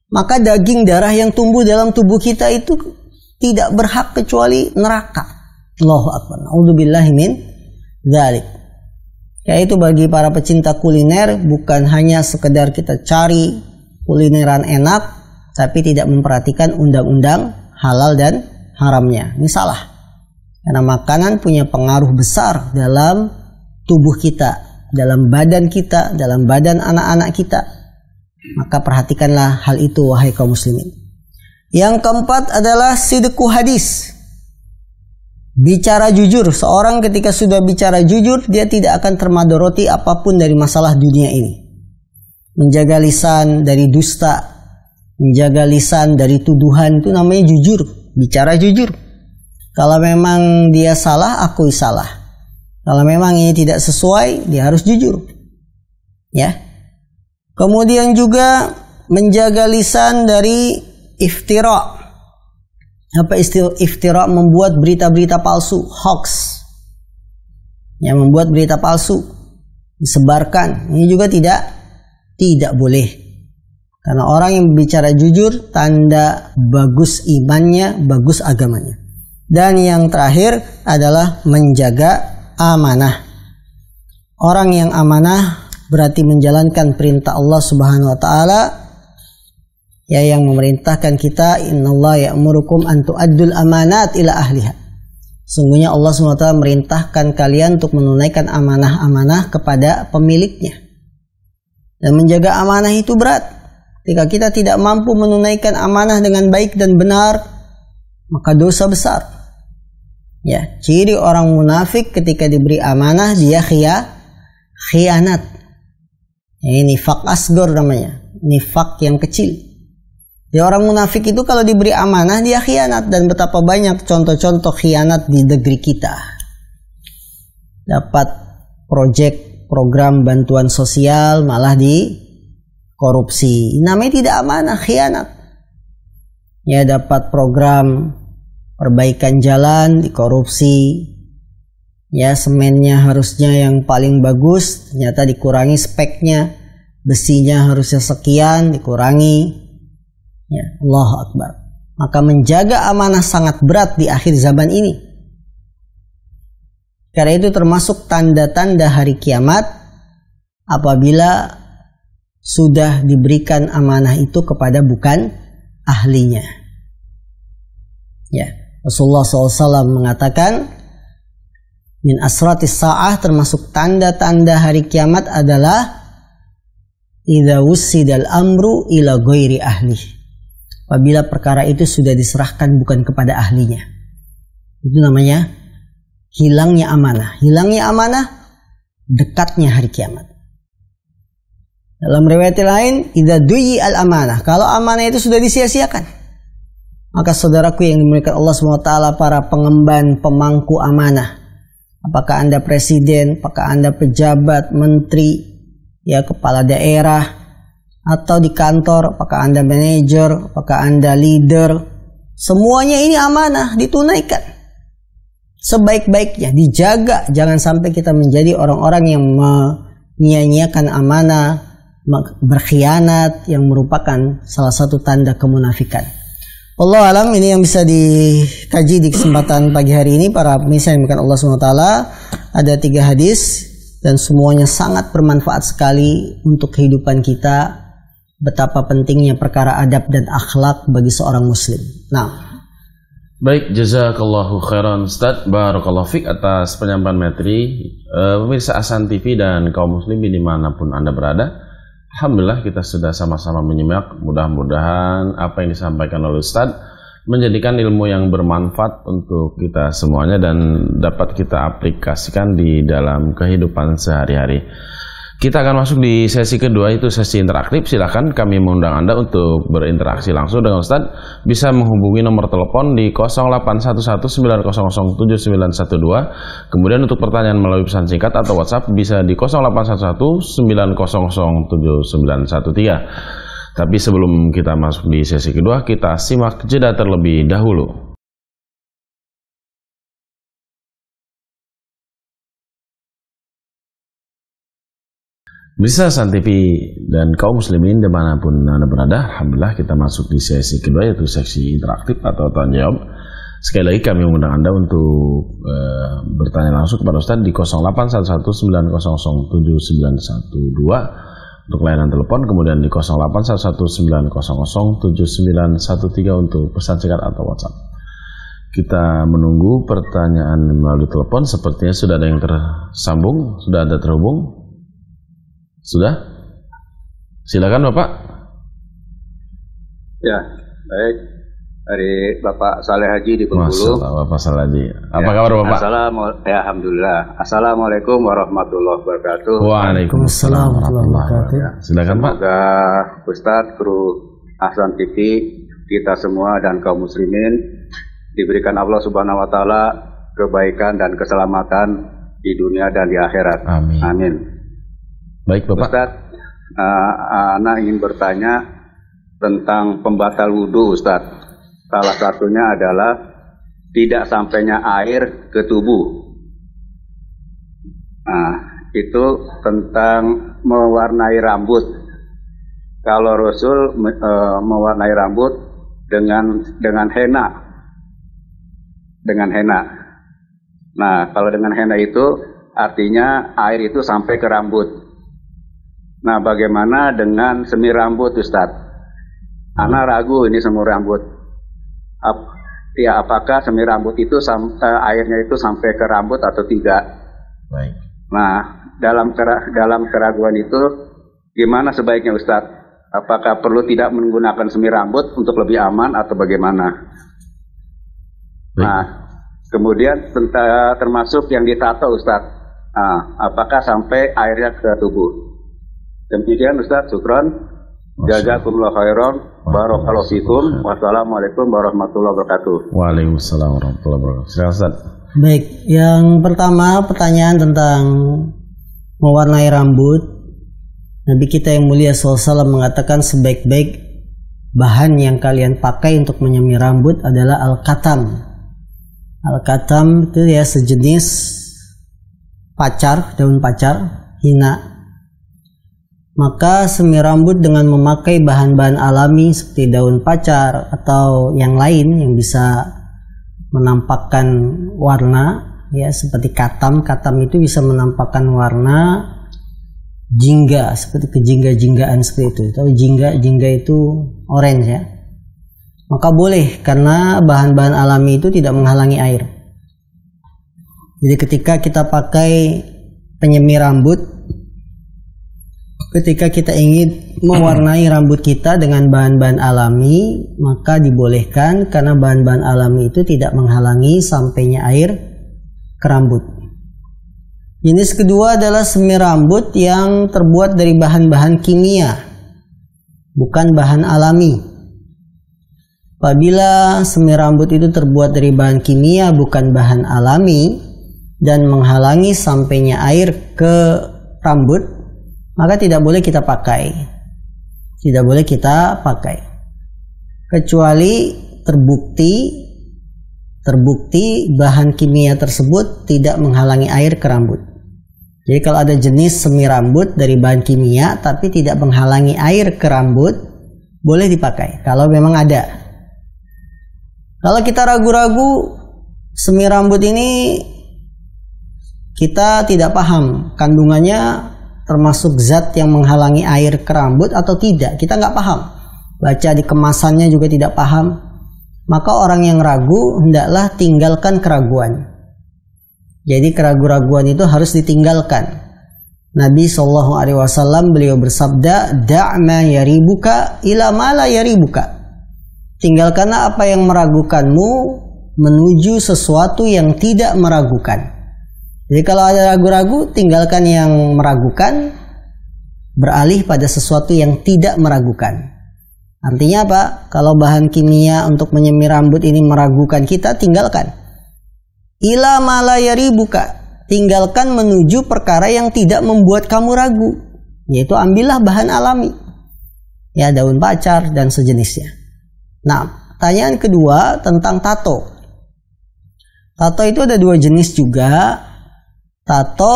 Speaker 2: maka daging darah yang tumbuh dalam tubuh kita itu tidak berhak kecuali neraka. Allahu Akbar. A'udzubillahi min dzalik. Yaitu bagi para pecinta kuliner, bukan hanya sekedar kita cari kulineran enak, tapi tidak memperhatikan undang-undang halal dan haramnya. Ini salah. Karena makanan punya pengaruh besar dalam tubuh kita, dalam badan kita, dalam badan anak-anak kita. Maka perhatikanlah hal itu, wahai kaum muslimin. Yang keempat adalah sidqu hadis. Bicara jujur. Seorang ketika sudah bicara jujur, dia tidak akan termadoroti apapun dari masalah dunia ini. Menjaga lisan dari dusta, menjaga lisan dari tuduhan, itu namanya jujur. Bicara jujur. Kalau memang dia salah, akui salah. Kalau memang ini tidak sesuai, dia harus jujur. Ya. Kemudian juga menjaga lisan dari iftira. Apa istilah iftira? Membuat berita-berita palsu, hoax. Yang membuat berita palsu disebarkan. Ini juga tidak boleh. Karena orang yang berbicara jujur, tanda bagus imannya, bagus agamanya. Dan yang terakhir adalah menjaga amanah. Orang yang amanah berarti menjalankan perintah Allah Subhanahu wa taala, ya, yang memerintahkan kita, innallaha ya'murukum an tu'addul amanat ila ahliha. Sungguhnya Allah SWT merintahkan kalian untuk menunaikan amanah-amanah kepada pemiliknya. Dan menjaga amanah itu berat. Ketika kita tidak mampu menunaikan amanah dengan baik dan benar, maka dosa besar. Ya, ciri orang munafik ketika diberi amanah, dia khianat. Ini nifak asgor namanya, nifak yang kecil. Ya, orang munafik itu kalau diberi amanah dia khianat, dan betapa banyak contoh-contoh khianat di negeri kita. Dapat proyek program bantuan sosial malah dikorupsi. Namanya tidak amanah, khianat. Ya, dapat program perbaikan jalan dikorupsi. Ya, semennya harusnya yang paling bagus, ternyata dikurangi speknya. Besinya harusnya sekian, dikurangi. Ya, Allahu Akbar. Maka menjaga amanah sangat berat di akhir zaman ini. Karena itu termasuk tanda-tanda hari kiamat apabila sudah diberikan amanah itu kepada bukan ahlinya. Ya, Rasulullah SAW mengatakan, min asratis sa'ah, termasuk tanda-tanda hari kiamat adalah idza wussidal amru ila ghairi ahli. Apabila perkara itu sudah diserahkan bukan kepada ahlinya. Itu namanya hilangnya amanah. Hilangnya amanah, dekatnya hari kiamat. Dalam riwayat lain, idza duyi al amanah, kalau amanah itu sudah disia-siakan, maka saudaraku yang dimuliakan Allah SWT, para pengemban, pemangku amanah, apakah Anda presiden, apakah Anda pejabat, menteri, ya, kepala daerah, atau di kantor, apakah Anda manajer, apakah Anda leader, semuanya ini amanah ditunaikan. sebaik-baiknya, dijaga. Jangan sampai kita menjadi orang-orang yang menyia-nyiakan amanah, berkhianat, yang merupakan salah satu tanda kemunafikan. Allah alam, ini yang bisa dikaji di kesempatan pagi hari ini para pemirsa yang dimuliakan Allah SWT. Ada 3 hadis dan semuanya sangat bermanfaat sekali untuk kehidupan kita. Betapa pentingnya perkara adab dan akhlak bagi seorang muslim. Nah,
Speaker 1: baik, jazakallahu khairan Ustaz, barakallahu fiqh atas penyampaian materi. Pemirsa Ahsan TV dan kaum muslimin dimanapun Anda berada, alhamdulillah kita sudah sama-sama menyimak. Mudah-mudahan apa yang disampaikan oleh Ustaz menjadikan ilmu yang bermanfaat untuk kita semuanya dan dapat kita aplikasikan di dalam kehidupan sehari-hari. Kita akan masuk di sesi kedua, itu sesi interaktif. Silakan kami mengundang Anda untuk berinteraksi langsung dengan Ustaz. Bisa menghubungi nomor telepon di 081190079112. Kemudian untuk pertanyaan melalui pesan singkat atau WhatsApp bisa di 0811900913. Tapi sebelum kita masuk di sesi kedua, kita simak jeda terlebih dahulu. Bisa Ahsan TV dan kaum muslimin dimanapun Anda berada, alhamdulillah kita masuk di sesi kedua, yaitu sesi interaktif atau tanya jawab. Sekali lagi kami mengundang Anda untuk bertanya langsung kepada Ustaz di 0811900912 untuk layanan telepon, kemudian di 0811900913 untuk pesan singkat atau WhatsApp. Kita menunggu pertanyaan melalui telepon. Sepertinya sudah ada yang tersambung, sudah ada terhubung. Sudah? Silakan Bapak.
Speaker 3: Ya, baik. Dari Bapak Saleh Haji di Bengkulu.
Speaker 1: Bapak Saleh Haji. Apa kabar Bapak?
Speaker 3: Alhamdulillah. Assalamualaikum warahmatullahi wabarakatuh.
Speaker 2: Waalaikumsalam warahmatullahi wabarakatuh.
Speaker 1: Silakan Pak.
Speaker 3: Semoga Ustadz, kru Ahsan TV, kita semua dan kaum muslimin diberikan Allah Subhanahu wa taala kebaikan dan keselamatan di dunia dan di akhirat.
Speaker 1: Amin.
Speaker 3: Amin.
Speaker 1: Baik Bapak.
Speaker 3: Ustadz, Ana ingin bertanya tentang pembatal wudhu Ustadz. Salah satunya adalah tidak sampainya air ke tubuh. Nah, itu tentang mewarnai rambut. Kalau Rasul mewarnai rambut dengan henna. Dengan henna. Nah, kalau dengan henna itu artinya air itu sampai ke rambut. Nah, bagaimana dengan semir rambut, Ustadz? Ana ragu ini semir rambut. Apakah semir rambut itu airnya itu sampai ke rambut atau tidak?
Speaker 1: Baik.
Speaker 3: Nah, dalam keraguan itu gimana sebaiknya, Ustadz? Apakah perlu tidak menggunakan semir rambut untuk lebih aman atau bagaimana? Baik. Nah, kemudian termasuk yang ditato, Ustadz. Nah, apakah sampai airnya ke tubuh? Demikian Ustaz, syukran. Jazakumullah khairan. Barakallahu fikum. Wassalamualaikum warahmatullahi wabarakatuh.
Speaker 1: Waalaikumsalam warahmatullahi wabarakatuh. Silakan Ustaz.
Speaker 2: Baik, yang pertama pertanyaan tentang mewarnai rambut. Nabi kita yang mulia SAW mengatakan sebaik-baik bahan yang kalian pakai untuk menyemir rambut adalah al-katam. Al-katam itu ya sejenis pacar, daun pacar, hina. Maka semir rambut dengan memakai bahan-bahan alami seperti daun pacar atau yang lain yang bisa menampakkan warna, ya seperti katam. Katam itu bisa menampakkan warna jingga, seperti kejingga-jinggaan seperti itu. Tahu jingga itu orange ya. Maka boleh, karena bahan-bahan alami itu tidak menghalangi air. Jadi ketika kita pakai penyemir rambut, ketika kita ingin mewarnai rambut kita dengan bahan-bahan alami, maka dibolehkan karena bahan-bahan alami itu tidak menghalangi sampainya air ke rambut. Jenis kedua adalah semir rambut yang terbuat dari bahan-bahan kimia, bukan bahan alami. Apabila semir rambut itu terbuat dari bahan kimia, bukan bahan alami, dan menghalangi sampainya air ke rambut, maka tidak boleh kita pakai. Tidak boleh kita pakai. Kecuali terbukti terbukti bahan kimia tersebut tidak menghalangi air ke rambut. Jadi kalau ada jenis semi rambut dari bahan kimia tapi tidak menghalangi air ke rambut, boleh dipakai kalau memang ada. Kalau kita ragu-ragu semi rambut ini, kita tidak paham kandungannya termasuk zat yang menghalangi air ke rambut atau tidak, kita nggak paham. Baca di kemasannya juga tidak paham. Maka orang yang ragu hendaklah tinggalkan keraguan. Jadi keraguan-raguan itu harus ditinggalkan. Nabi SAW beliau bersabda, "Da' yaribuka ila ma la yaribuka." Tinggalkanlah apa yang meragukanmu menuju sesuatu yang tidak meragukan. Jadi kalau ada ragu-ragu, tinggalkan yang meragukan, beralih pada sesuatu yang tidak meragukan. Artinya apa? Kalau bahan kimia untuk menyemir rambut ini meragukan kita, tinggalkan. Ila ma la yaribuka, tinggalkan menuju perkara yang tidak membuat kamu ragu, yaitu ambillah bahan alami, ya daun pacar dan sejenisnya. Nah, pertanyaan kedua tentang tato. Tato itu ada dua jenis juga. Tato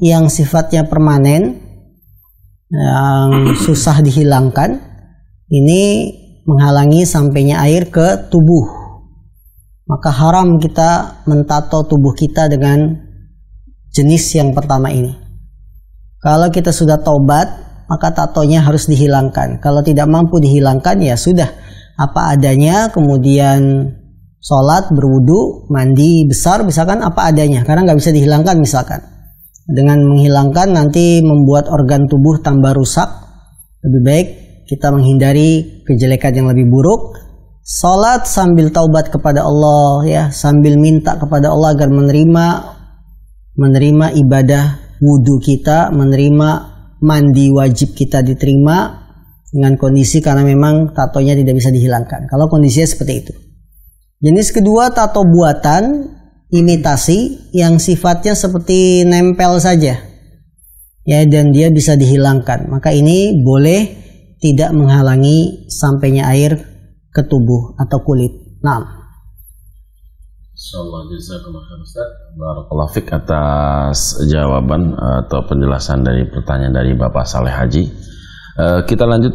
Speaker 2: yang sifatnya permanen, yang susah dihilangkan, ini menghalangi sampainya air ke tubuh. Maka haram kita mentato tubuh kita dengan jenis yang pertama ini. Kalau kita sudah taubat, maka tatonya harus dihilangkan. Kalau tidak mampu dihilangkan, ya sudah apa adanya, kemudian sholat, berwudu, mandi besar misalkan apa adanya, karena nggak bisa dihilangkan misalkan. Dengan menghilangkan nanti membuat organ tubuh tambah rusak. Lebih baik kita menghindari kejelekan yang lebih buruk. Salat sambil taubat kepada Allah, ya, sambil minta kepada Allah agar menerima ibadah wudu kita, menerima mandi wajib kita diterima dengan kondisi karena memang tatonya tidak bisa dihilangkan. Kalau kondisinya seperti itu. Jenis kedua, tato buatan, imitasi yang sifatnya seperti nempel saja, ya, dan dia bisa dihilangkan. Maka ini boleh, tidak menghalangi sampainya air ke tubuh atau kulit. Nah,
Speaker 1: insyaallah jazakallahu khairan Ustaz. Barakallahu fik atas jawaban atau penjelasan dari pertanyaan dari Bapak Saleh Haji. Kita lanjut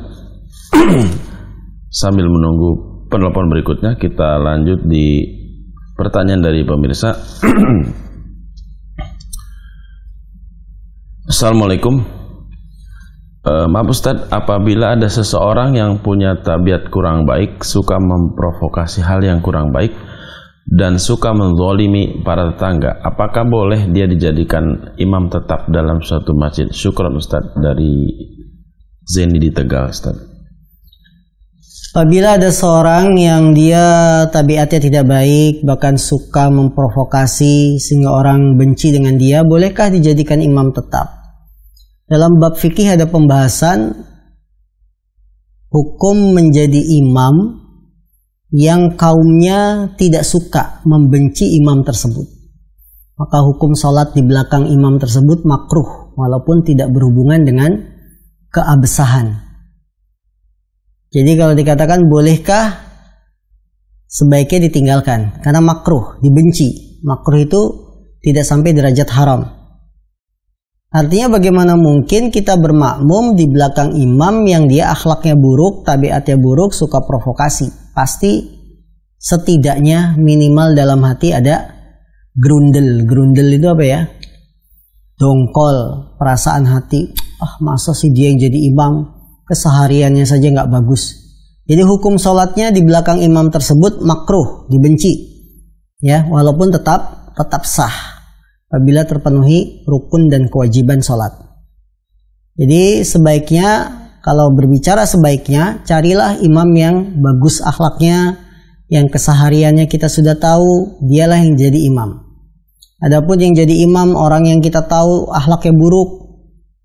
Speaker 1: sambil menunggu penelpon berikutnya. Kita lanjut di pertanyaan dari pemirsa. Assalamualaikum. Maaf Ustadz, apabila ada seseorang yang punya tabiat kurang baik, suka memprovokasi hal yang kurang baik, dan suka menzalimi para tetangga, apakah boleh dia dijadikan imam tetap dalam suatu masjid? Syukran Ustadz, dari Zeni di Tegal Ustadz.
Speaker 2: Apabila ada seorang yang dia tabiatnya tidak baik, bahkan suka memprovokasi sehingga orang benci dengan dia, bolehkah dijadikan imam tetap? Dalam bab fikih ada pembahasan hukum menjadi imam yang kaumnya tidak suka, membenci imam tersebut. Maka hukum sholat di belakang imam tersebut makruh, walaupun tidak berhubungan dengan keabsahan. Jadi kalau dikatakan bolehkah, sebaiknya ditinggalkan, karena makruh, dibenci. Makruh itu tidak sampai derajat haram. Artinya bagaimana mungkin kita bermakmum di belakang imam yang dia akhlaknya buruk, tabiatnya buruk, suka provokasi. Pasti setidaknya minimal dalam hati ada grundel. Grundel itu apa ya? Dongkol, perasaan hati. Masa sih dia yang jadi imam? Kesehariannya saja nggak bagus. Jadi hukum sholatnya di belakang imam tersebut makruh, dibenci. Ya, walaupun tetap sah apabila terpenuhi rukun dan kewajiban sholat. Jadi sebaiknya, kalau berbicara sebaiknya, carilah imam yang bagus akhlaknya, yang kesehariannya kita sudah tahu, dialah yang jadi imam. Adapun yang jadi imam orang yang kita tahu akhlaknya buruk,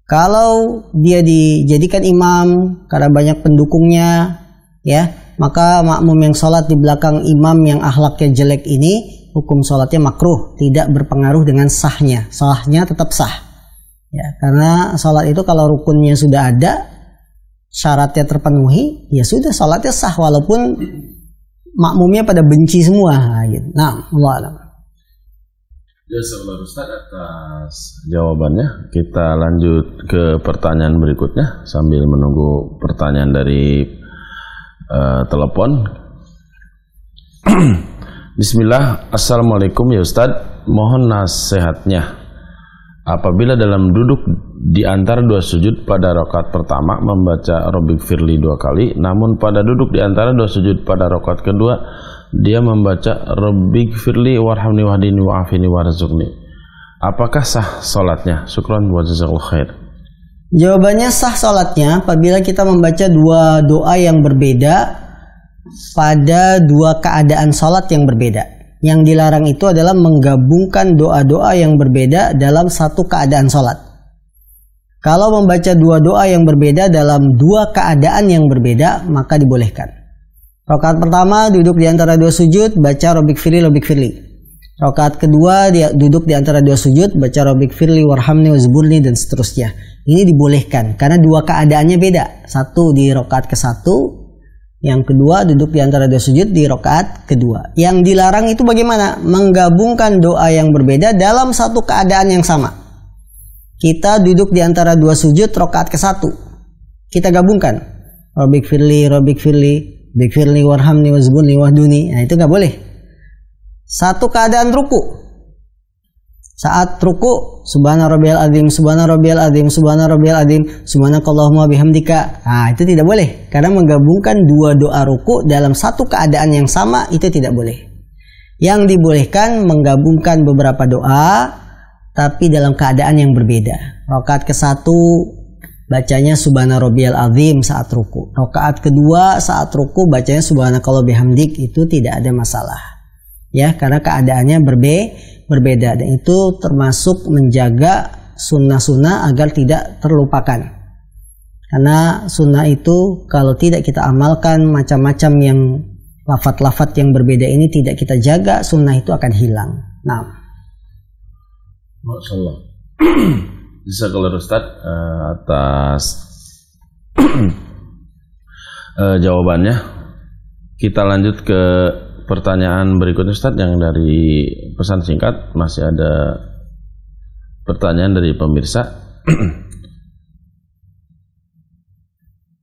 Speaker 2: kalau dia dijadikan imam karena banyak pendukungnya, ya, maka makmum yang sholat di belakang imam yang akhlaknya jelek ini, hukum sholatnya makruh, tidak berpengaruh dengan sahnya. Sahnya tetap sah, ya, karena sholat itu kalau rukunnya sudah ada, syaratnya terpenuhi, ya sudah sholatnya sah, walaupun makmumnya pada benci semua gitu. Nah, Allah alam.
Speaker 1: Jazakallahu Ustaz atas jawabannya. Kita lanjut ke pertanyaan berikutnya sambil menunggu pertanyaan dari telepon. Bismillah. Assalamualaikum ya Ustaz, mohon nasihatnya. Apabila dalam duduk di antara dua sujud pada rakaat pertama membaca Rabbighfirli 2 kali, namun pada duduk di antara dua sujud pada rakaat kedua dia membaca Rabbighfirli warhamni wahdini wa'afini warzuqni. Apakah sah salatnya? Syukran wa jazakallahu khair.
Speaker 2: Jawabannya sah salatnya apabila kita membaca dua doa yang berbeda pada dua keadaan salat yang berbeda. Yang dilarang itu adalah menggabungkan doa-doa yang berbeda dalam satu keadaan salat. Kalau membaca dua doa yang berbeda dalam dua keadaan yang berbeda, maka dibolehkan. Rakaat pertama duduk di antara dua sujud, baca Rabbighfirli, Rabbighfirli. Rakaat kedua dia duduk di antara dua sujud, baca Rabbighfirli warhamni wazburni dan seterusnya. Ini dibolehkan karena dua keadaannya beda. Satu di rakaat ke-1, yang kedua duduk di antara dua sujud di rakaat kedua. Yang dilarang itu bagaimana? Menggabungkan doa yang berbeda dalam satu keadaan yang sama. Kita duduk di antara dua sujud rakaat ke-1. Kita gabungkan Rabbighfirli, Rabbighfirli, Rabbighfirli warhamni wazburni wahduni. Nah, itu nggak boleh. Satu keadaan ruku. Saat ruku, subhana rabbiyal azim, subhana rabbiyal azim, subhana rabbiyal azim, subhanakallahumma bihamdika. Nah, itu tidak boleh karena menggabungkan dua doa ruku dalam satu keadaan yang sama itu tidak boleh. Yang dibolehkan menggabungkan beberapa doa tapi dalam keadaan yang berbeda. Rakaat ke-1 bacanya subhana rabbiyal azim saat ruku. Rakaat kedua saat ruku bacanya subhanakallah bihamdik, itu tidak ada masalah. Ya, karena keadaannya berbeda dan itu termasuk menjaga sunnah-sunnah agar tidak terlupakan. Karena sunnah itu kalau tidak kita amalkan, macam-macam yang lafaz-lafaz yang berbeda ini tidak kita jaga, sunnah itu akan hilang. Nah,
Speaker 1: masyaallah. Jazakallahu Ustaz atas jawabannya. Kita lanjut ke pertanyaan berikutnya Ustaz yang dari pesan singkat. Masih ada pertanyaan dari pemirsa.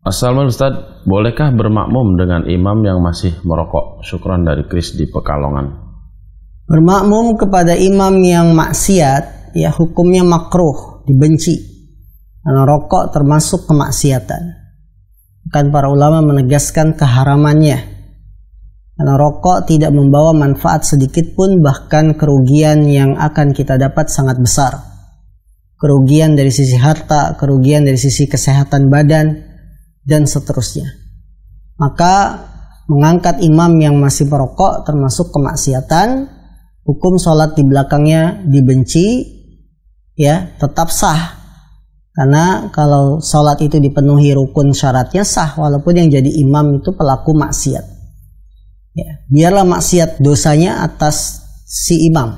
Speaker 1: Assalamualaikum Ustaz, bolehkah bermakmum dengan imam yang masih merokok? Syukran dari Kris di Pekalongan.
Speaker 2: Bermakmum kepada imam yang maksiat ya hukumnya makruh, dibenci. Karena rokok termasuk kemaksiatan. Kan para ulama menegaskan keharamannya. Karena rokok tidak membawa manfaat sedikit pun, bahkan kerugian yang akan kita dapat sangat besar. Kerugian dari sisi harta, kerugian dari sisi kesehatan badan, dan seterusnya. Maka mengangkat imam yang masih merokok termasuk kemaksiatan. Hukum sholat di belakangnya dibenci, ya tetap sah. Karena kalau sholat itu dipenuhi rukun syaratnya sah, walaupun yang jadi imam itu pelaku maksiat. Ya, biarlah maksiat dosanya atas si imam.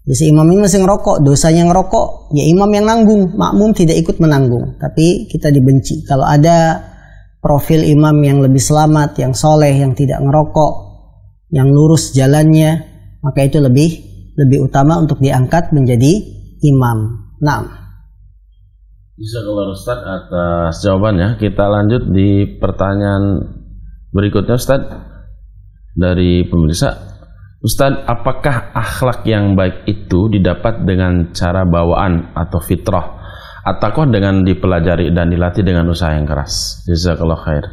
Speaker 2: Ya, si imam ini masih ngerokok, dosanya ngerokok, ya imam yang nanggung, makmum tidak ikut menanggung. Tapi kita dibenci. Kalau ada profil imam yang lebih selamat, yang soleh, yang tidak ngerokok, yang lurus jalannya, maka itu lebih utama untuk diangkat menjadi imam. Nah,
Speaker 1: Jazakallahu Ustaz atas jawabannya. Kita lanjut di pertanyaan berikutnya Ustaz dari pemirsa. Ustaz, apakah akhlak yang baik itu didapat dengan cara bawaan atau fitrah, ataukah dengan dipelajari dan dilatih dengan usaha yang keras? Jazakallahu khair.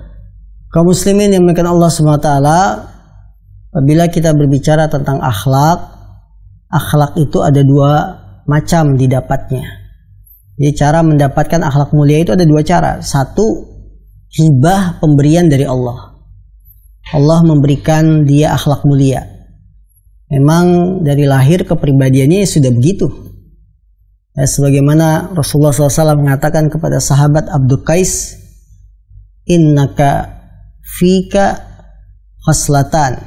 Speaker 2: Kaum muslimin yang dimuliakan Allah SWT, apabila kita berbicara tentang akhlak, akhlak itu ada dua macam didapatnya. Jadi cara mendapatkan akhlak mulia itu ada dua cara. Satu, hibah, pemberian dari Allah. Allah memberikan dia akhlak mulia. Memang dari lahir kepribadiannya sudah begitu. Ya, sebagaimana Rasulullah SAW mengatakan kepada sahabat Abdul Qais, innaka fika khaslatan.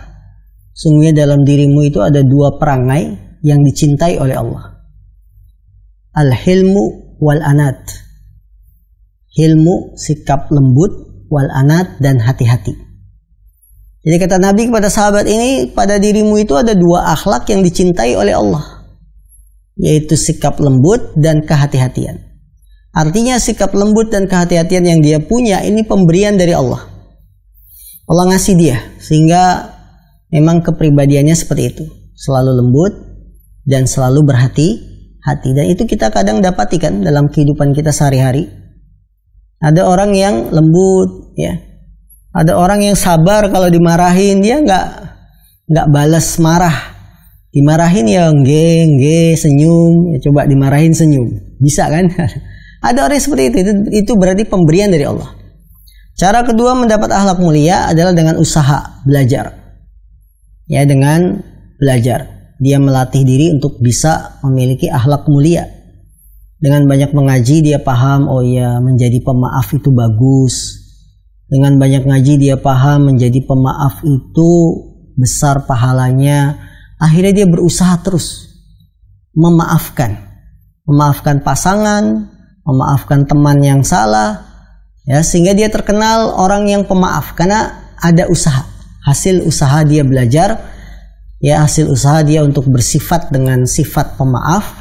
Speaker 2: Sungguhnya dalam dirimu itu ada dua perangai yang dicintai oleh Allah. Al-hilmu wal anat. Hilmu, sikap lembut, wal anat, dan hati-hati. Jadi kata Nabi kepada sahabat ini, pada dirimu itu ada 2 akhlak yang dicintai oleh Allah, yaitu sikap lembut dan kehati-hatian. Artinya sikap lembut dan kehati-hatian yang dia punya ini pemberian dari Allah. Allah ngasih dia, sehingga memang kepribadiannya seperti itu, selalu lembut dan selalu berhati-hati. Dan itu kita kadang dapati kan dalam kehidupan kita sehari-hari. Ada orang yang lembut, ya. Ada orang yang sabar, kalau dimarahin dia nggak balas marah. Dimarahin ya nge senyum, ya coba dimarahin senyum. Bisa kan? Ada orang yang seperti itu berarti pemberian dari Allah. Cara kedua mendapat akhlak mulia adalah dengan usaha belajar. Ya, dengan belajar. Dia melatih diri untuk bisa memiliki akhlak mulia. Dengan banyak mengaji dia paham, oh ya, menjadi pemaaf itu bagus. Dengan banyak ngaji dia paham menjadi pemaaf itu besar pahalanya. Akhirnya dia berusaha terus memaafkan pasangan, memaafkan teman yang salah, ya, sehingga dia terkenal orang yang pemaaf karena ada usaha. Hasil usaha dia belajar, ya, hasil usaha dia untuk bersifat dengan sifat pemaaf,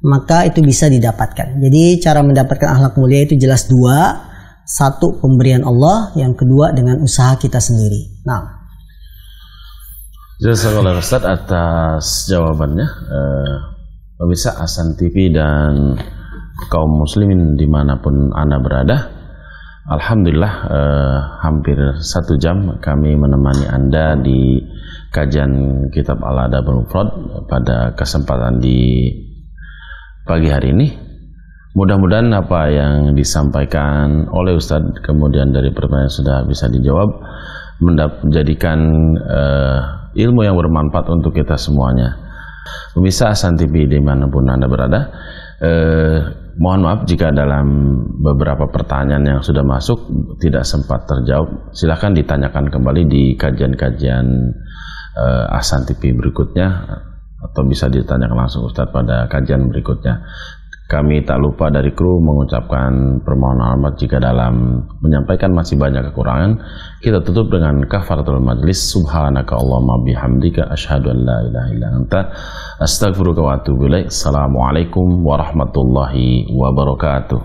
Speaker 2: maka itu bisa didapatkan. Jadi cara mendapatkan akhlak mulia itu jelas 2. 1 pemberian Allah, yang kedua dengan usaha kita sendiri. Nah,
Speaker 1: jazakallahu Ustaz atas jawabannya. Pemirsa Ahsan TV dan kaum muslimin dimanapun Anda berada, alhamdulillah hampir 1 jam kami menemani Anda di kajian kitab Al-Adabul Mufrad pada kesempatan di pagi hari ini. Mudah-mudahan apa yang disampaikan oleh Ustadz kemudian dari pertanyaan sudah bisa dijawab, menjadikan ilmu yang bermanfaat untuk kita semuanya. Pemirsa Ahsan TV dimanapun Anda berada, mohon maaf jika dalam beberapa pertanyaan yang sudah masuk tidak sempat terjawab. Silahkan ditanyakan kembali di kajian-kajian Ahsan TV berikutnya, atau bisa ditanyakan langsung Ustadz pada kajian berikutnya. Kami tak lupa dari kru mengucapkan permohonan maaf jika dalam menyampaikan masih banyak kekurangan. Kita tutup dengan kafaratul majlis. Subhanaka Allahumma bihamdika asyhadu an la ilaha illa anta astaghfiruka wa atubu ilaik. Assalamualaikum warahmatullahi wabarakatuh.